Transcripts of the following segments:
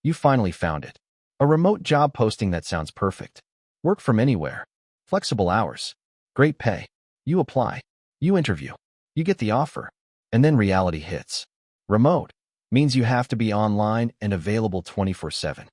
You finally found it. A remote job posting that sounds perfect. Work from anywhere. Flexible hours. Great pay. You apply. You interview. You get the offer. And then reality hits. Remote means you have to be online and available 24/7.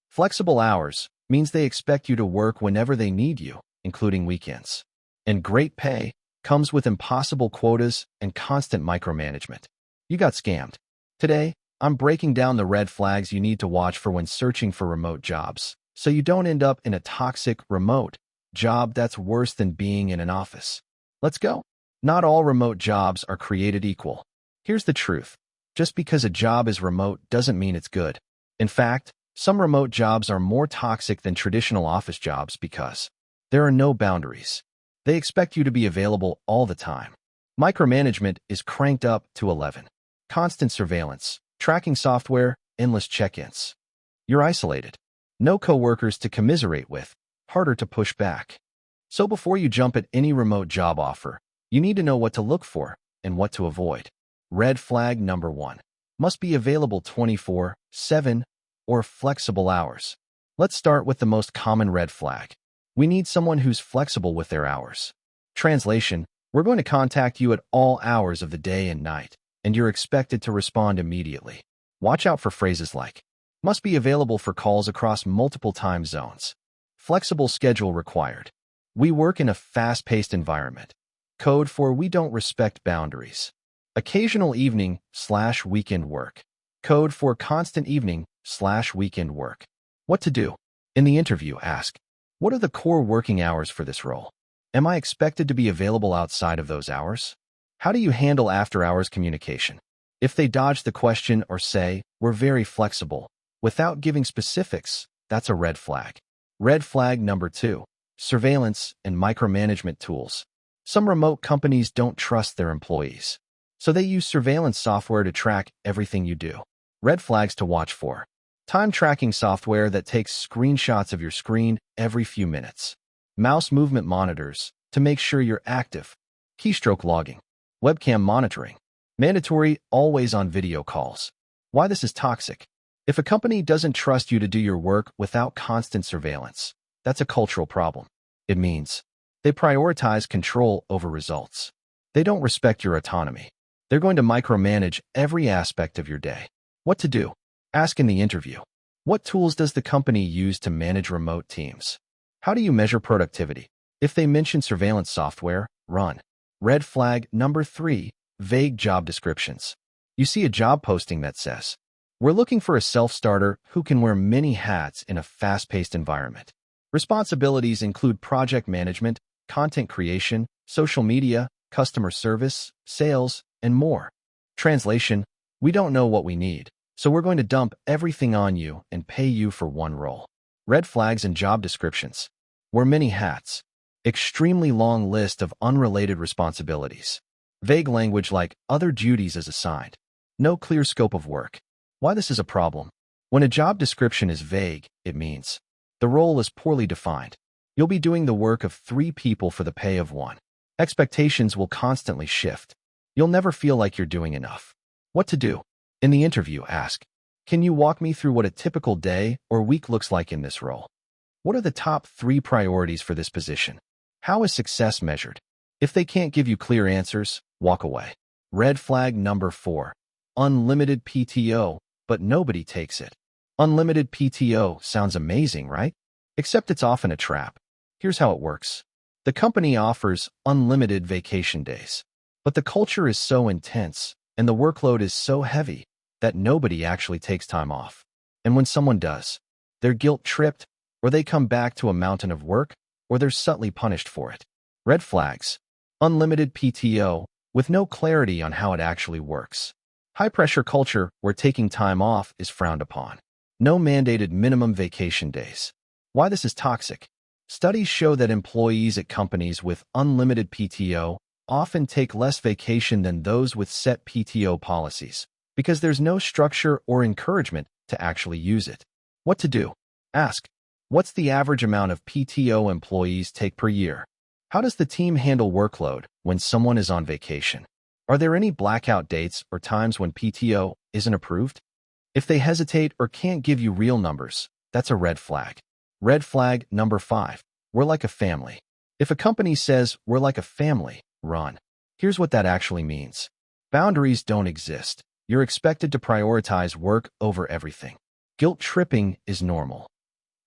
Flexible hours means they expect you to work whenever they need you, including weekends. And great pay comes with impossible quotas and constant micromanagement. You got scammed. Today, I'm breaking down the red flags you need to watch for when searching for remote jobs, so you don't end up in a toxic, remote job that's worse than being in an office. Let's go. Not all remote jobs are created equal. Here's the truth. Just because a job is remote doesn't mean it's good. In fact, some remote jobs are more toxic than traditional office jobs because there are no boundaries. They expect you to be available all the time. Micromanagement is cranked up to 11. Constant surveillance, tracking software, endless check-ins. You're isolated. No coworkers to commiserate with, harder to push back. So before you jump at any remote job offer, you need to know what to look for and what to avoid. Red flag number 1. Must be available 24/7 or flexible hours. Let's start with the most common red flag. We need someone who's flexible with their hours. Translation, we're going to contact you at all hours of the day and night, and you're expected to respond immediately. Watch out for phrases like, must be available for calls across multiple time zones. Flexible schedule required. We work in a fast-paced environment. Code for we don't respect boundaries. Occasional evening/weekend work. Code for constant evening/weekend work. What to do? In the interview, ask, what are the core working hours for this role? Am I expected to be available outside of those hours? How do you handle after-hours communication? If they dodge the question or say, we're very flexible, without giving specifics, that's a red flag. Red flag number 2. Surveillance and micromanagement tools. Some remote companies don't trust their employees, so they use surveillance software to track everything you do. Red flags to watch for. Time tracking software that takes screenshots of your screen every few minutes. Mouse movement monitors to make sure you're active. Keystroke logging. Webcam monitoring. Mandatory always-on video calls. Why this is toxic. If a company doesn't trust you to do your work without constant surveillance, that's a cultural problem. It means they prioritize control over results. They don't respect your autonomy. They're going to micromanage every aspect of your day. What to do? Ask in the interview. What tools does the company use to manage remote teams? How do you measure productivity? If they mention surveillance software, run. Red flag number 3. Vague job descriptions. You see a job posting that says, we're looking for a self-starter who can wear many hats in a fast-paced environment. Responsibilities include project management, content creation, social media, customer service, sales, and more. Translation, we don't know what we need, so we're going to dump everything on you and pay you for one role. Red flags and job descriptions. Wear many hats. Extremely long list of unrelated responsibilities. Vague language like other duties as assigned. No clear scope of work. Why this is a problem? When a job description is vague, it means the role is poorly defined. You'll be doing the work of 3 people for the pay of 1. Expectations will constantly shift. You'll never feel like you're doing enough. What to do? In the interview, ask, can you walk me through what a typical day or week looks like in this role? What are the top 3 priorities for this position? How is success measured? If they can't give you clear answers, walk away. Red flag number 4. Unlimited PTO, but nobody takes it. Unlimited PTO sounds amazing, right? Except it's often a trap. Here's how it works. The company offers unlimited vacation days, but the culture is so intense and the workload is so heavy that nobody actually takes time off. And when someone does, they're guilt-tripped, or they come back to a mountain of work, or they're subtly punished for it. Red flags. Unlimited PTO, with no clarity on how it actually works. High-pressure culture where taking time off is frowned upon. No mandated minimum vacation days. Why this is toxic? Studies show that employees at companies with unlimited PTO often take less vacation than those with set PTO policies, because there's no structure or encouragement to actually use it. What to do? Ask, what's the average amount of PTO employees take per year? How does the team handle workload when someone is on vacation? Are there any blackout dates or times when PTO isn't approved? If they hesitate or can't give you real numbers, that's a red flag. Red flag number 5. We're like a family. If a company says we're like a family, run. Here's what that actually means. Boundaries don't exist. You're expected to prioritize work over everything. Guilt tripping is normal.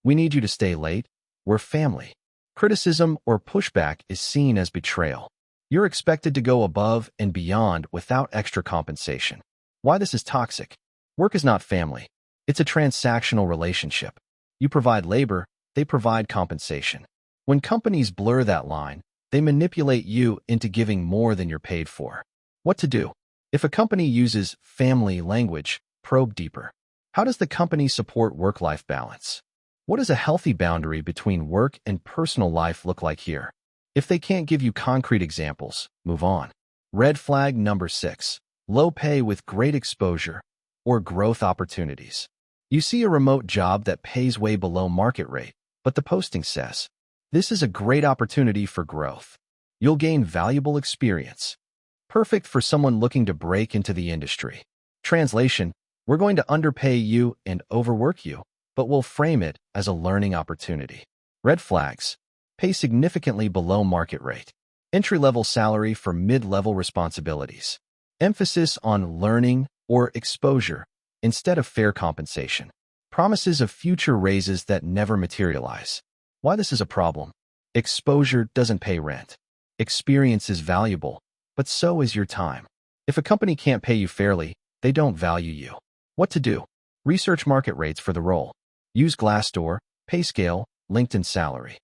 We need you to stay late. We're family. Criticism or pushback is seen as betrayal. You're expected to go above and beyond without extra compensation. Why this is toxic? Work is not family. It's a transactional relationship. You provide labor, they provide compensation. When companies blur that line, they manipulate you into giving more than you're paid for. What to do? If a company uses family language, probe deeper. How does the company support work-life balance? What does a healthy boundary between work and personal life look like here? If they can't give you concrete examples, move on. Red flag number 6. Low pay with great exposure or growth opportunities. You see a remote job that pays way below market rate, but the posting says, this is a great opportunity for growth. You'll gain valuable experience. Perfect for someone looking to break into the industry. Translation, we're going to underpay you and overwork you, but we'll frame it as a learning opportunity. Red flags. Pay significantly below market rate. Entry-level salary for mid-level responsibilities. Emphasis on learning or exposure instead of fair compensation. Promises of future raises that never materialize. Why this is a problem? Exposure doesn't pay rent. Experience is valuable, but so is your time. If a company can't pay you fairly, they don't value you. What to do? Research market rates for the role. Use Glassdoor, PayScale, LinkedIn salary.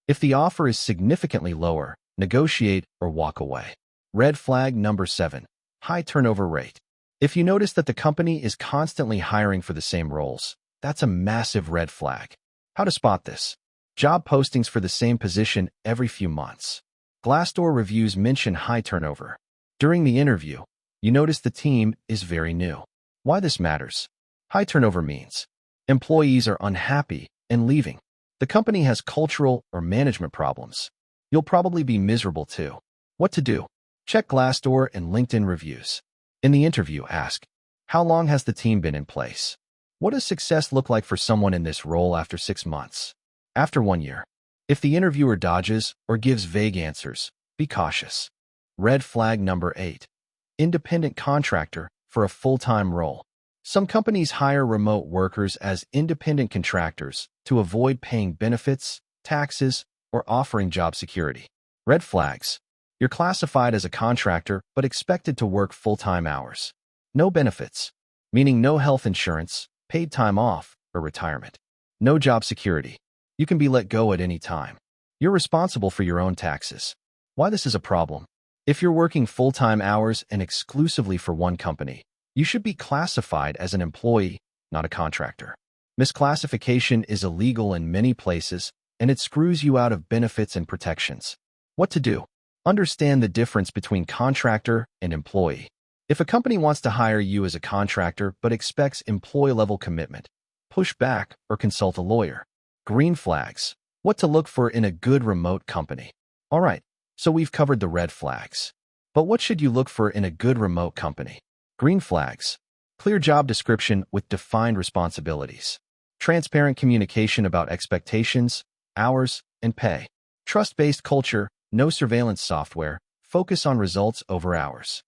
If the offer is significantly lower, negotiate or walk away. Red flag number 7. High turnover rate. If you notice that the company is constantly hiring for the same roles, that's a massive red flag. How to spot this? Job postings for the same position every few months. Glassdoor reviews mention high turnover. During the interview, you notice the team is very new. Why this matters? High turnover means employees are unhappy and leaving. The company has cultural or management problems. You'll probably be miserable too. What to do? Check Glassdoor and LinkedIn reviews. In the interview, ask, how long has the team been in place? What does success look like for someone in this role after 6 months? After 1 year? If the interviewer dodges or gives vague answers, be cautious. Red flag number 8. Independent contractor for a full-time role. Some companies hire remote workers as independent contractors to avoid paying benefits, taxes, or offering job security. Red flags. You're classified as a contractor but expected to work full-time hours. No benefits, meaning no health insurance, paid time off, or retirement. No job security. You can be let go at any time. You're responsible for your own taxes. Why this is a problem? If you're working full-time hours and exclusively for one company, you should be classified as an employee, not a contractor. Misclassification is illegal in many places, and it screws you out of benefits and protections. What to do? Understand the difference between contractor and employee. If a company wants to hire you as a contractor but expects employee-level commitment, push back or consult a lawyer. Green flags. What to look for in a good remote company. All right, so we've covered the red flags. But what should you look for in a good remote company? Green flags. Clear job description with defined responsibilities. Transparent communication about expectations, hours, and pay. Trust-based culture, no surveillance software, focus on results over hours.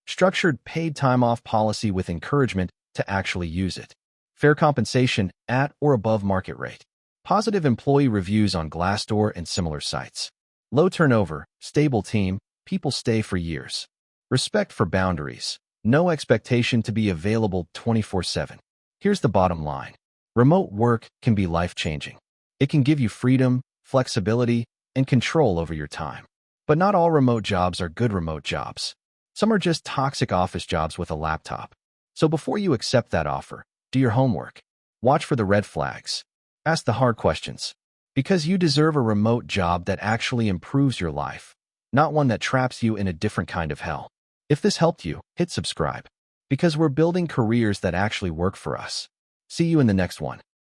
Structured paid time off policy with encouragement to actually use it. Fair compensation at or above market rate. Positive employee reviews on Glassdoor and similar sites. Low turnover, stable team, people stay for years. Respect for boundaries. No expectation to be available 24/7. Here's the bottom line. Remote work can be life-changing. It can give you freedom, flexibility, and control over your time. But not all remote jobs are good remote jobs. Some are just toxic office jobs with a laptop. So before you accept that offer, do your homework. Watch for the red flags. Ask the hard questions. Because you deserve a remote job that actually improves your life, not one that traps you in a different kind of hell. If this helped you, hit subscribe. Because we're building careers that actually work for us. See you in the next one.